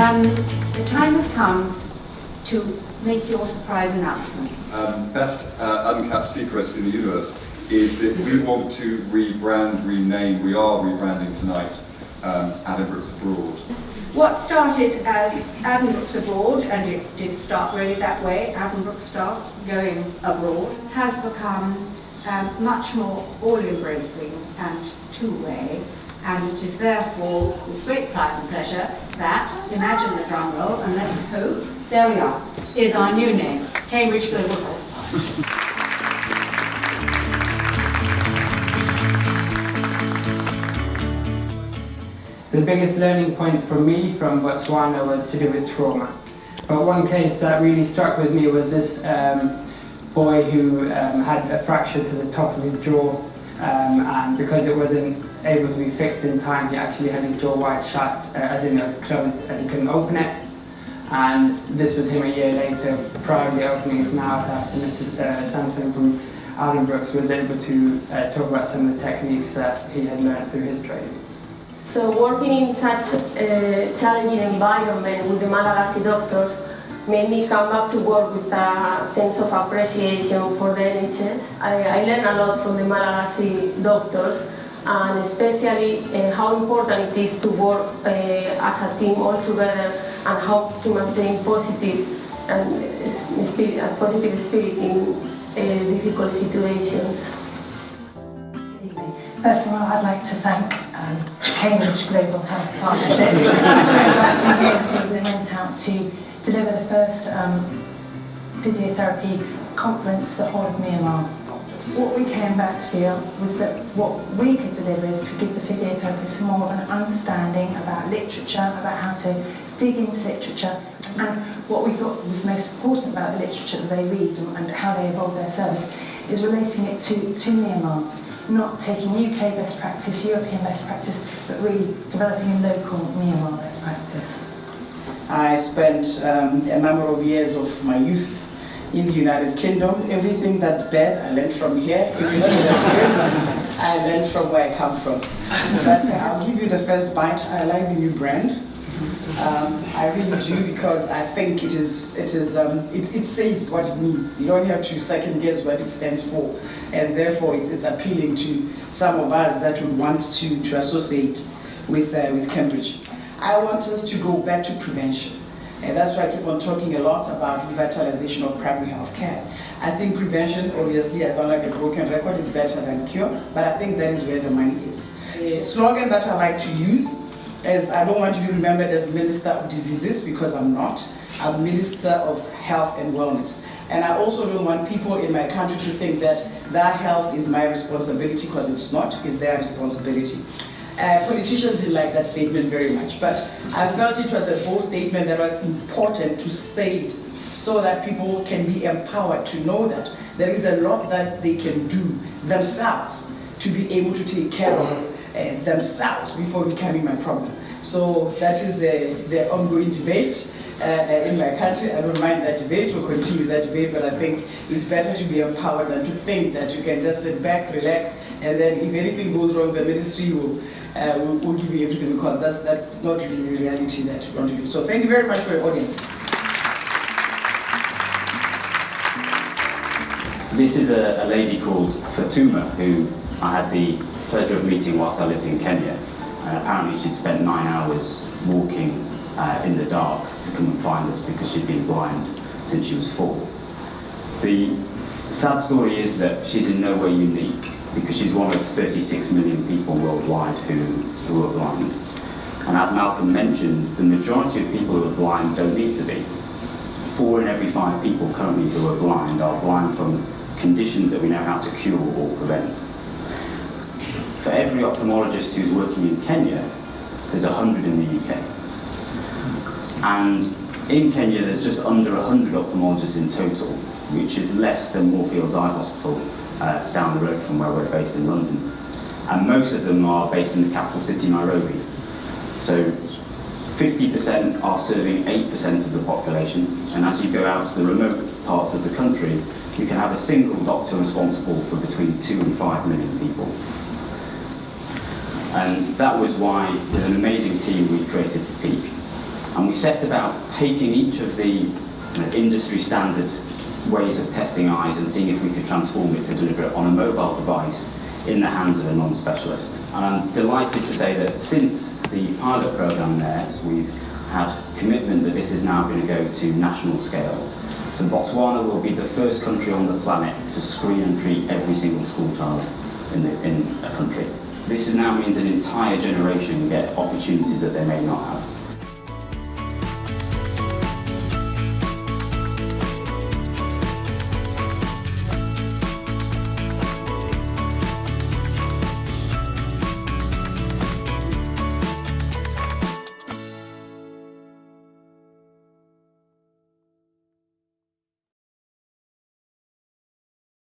The time has come to make your surprise announcement. Best unkept secret in the universe is that we want to rename, we are rebranding tonight, Addenbrooke's Abroad. What started as Addenbrooke's Abroad, and it did start really that way, Addenbrooke staff going abroad, has become much more all-embracing and two-way, and it is therefore with great pride and pleasure that, imagine the drum roll, and let's hope, there we are, is our new name, Cambridge Global Health Park. The biggest learning point for me from Botswana was to do with trauma. But one case that really struck with me was this boy who had a fracture to the top of his jaw, and because it wasn't able to be fixed in time, he actually had his jaw wide shut, as in it was closed and he couldn't open it. And this was him a year later, proudly opening his mouth after Mrs. Sampson from Addenbrooke's was able to talk about some of the techniques that he had learned through his training. So working in such a challenging environment with the Malagasy doctors made me come back to work with a sense of appreciation for the NHS. I learned a lot from the Malagasy doctors, and especially how important it is to work as a team all together and how to maintain positive spirit in difficult situations. First of all, I'd like to thank Cambridge Global Health Partnership for that we went out to deliver the first physiotherapy conference for the whole of Myanmar. What we came back to feel was that what we could deliver is to give the physiotherapists more of an understanding about literature, about how to dig into literature, and what we thought was most important about the literature that they read and how they evolve their service is relating it to Myanmar. Not taking UK best practice, European best practice, but really developing a local Myanmar best practice. I spent a number of years of my youth in the United Kingdom. Everything that's bad, I learned from here. Everything that's good, I learned from where I come from. But I'll give you the first bite. I like the new brand. I really do, because I think it says what it means. You don't have to second guess what it stands for, and therefore it's appealing to some of us that would want to associate with Cambridge. I want us to go back to prevention, and that's why I keep on talking a lot about revitalization of primary health care. I think prevention, obviously, I sound like a broken record, is better than cure, but I think that is where the money is. The slogan that I like to use is, I don't want to be remembered as Minister of Diseases, because I'm not. I'm Minister of Health and Wellness. And I also don't want people in my country to think that their health is my responsibility, because it's not, it's their responsibility. Politicians didn't like that statement very much, but I felt it was a bold statement that was important to say it, so that people can be empowered to know that there is a lot that they can do themselves to be able to take care of themselves before becoming my problem. So that is the ongoing debate in my country. I don't mind that debate, we'll continue that debate, but I think it's better to be empowered than to think that you can just sit back, relax, and then if anything goes wrong, the ministry will give you everything, because that's not really the reality that we want to do. So thank you very much for your audience. This is a lady called Fatuma, who I had the pleasure of meeting whilst I lived in Kenya. And apparently she'd spent 9 hours walking in the dark to come and find us, because she'd been blind since she was 4. The sad story is that she's in no way unique, because she's one of 36 million people worldwide who are blind. And as Malcolm mentioned, the majority of people who are blind don't need to be. 4 in every 5 people currently who are blind from conditions that we know how to cure or prevent. For every ophthalmologist who's working in Kenya, there's 100 in the UK. And in Kenya, there's just under 100 ophthalmologists in total, which is less than Moorfields Eye Hospital down the road from where we're based in London. And most of them are based in the capital city, Nairobi. So 50% are serving 8% of the population, and as you go out to the remote parts of the country, you can have a single doctor responsible for between 2 and 5 million people. And that was why, with an amazing team, we created Peak. And we set about taking each of the industry standard ways of testing eyes and seeing if we could transform it to deliver it on a mobile device in the hands of a non-specialist. And I'm delighted to say that since the pilot programme there, we've had commitment that this is now going to go to national scale. So Botswana will be the first country on the planet to screen and treat every single school child in a country. This now means an entire generation get opportunities that they may not have.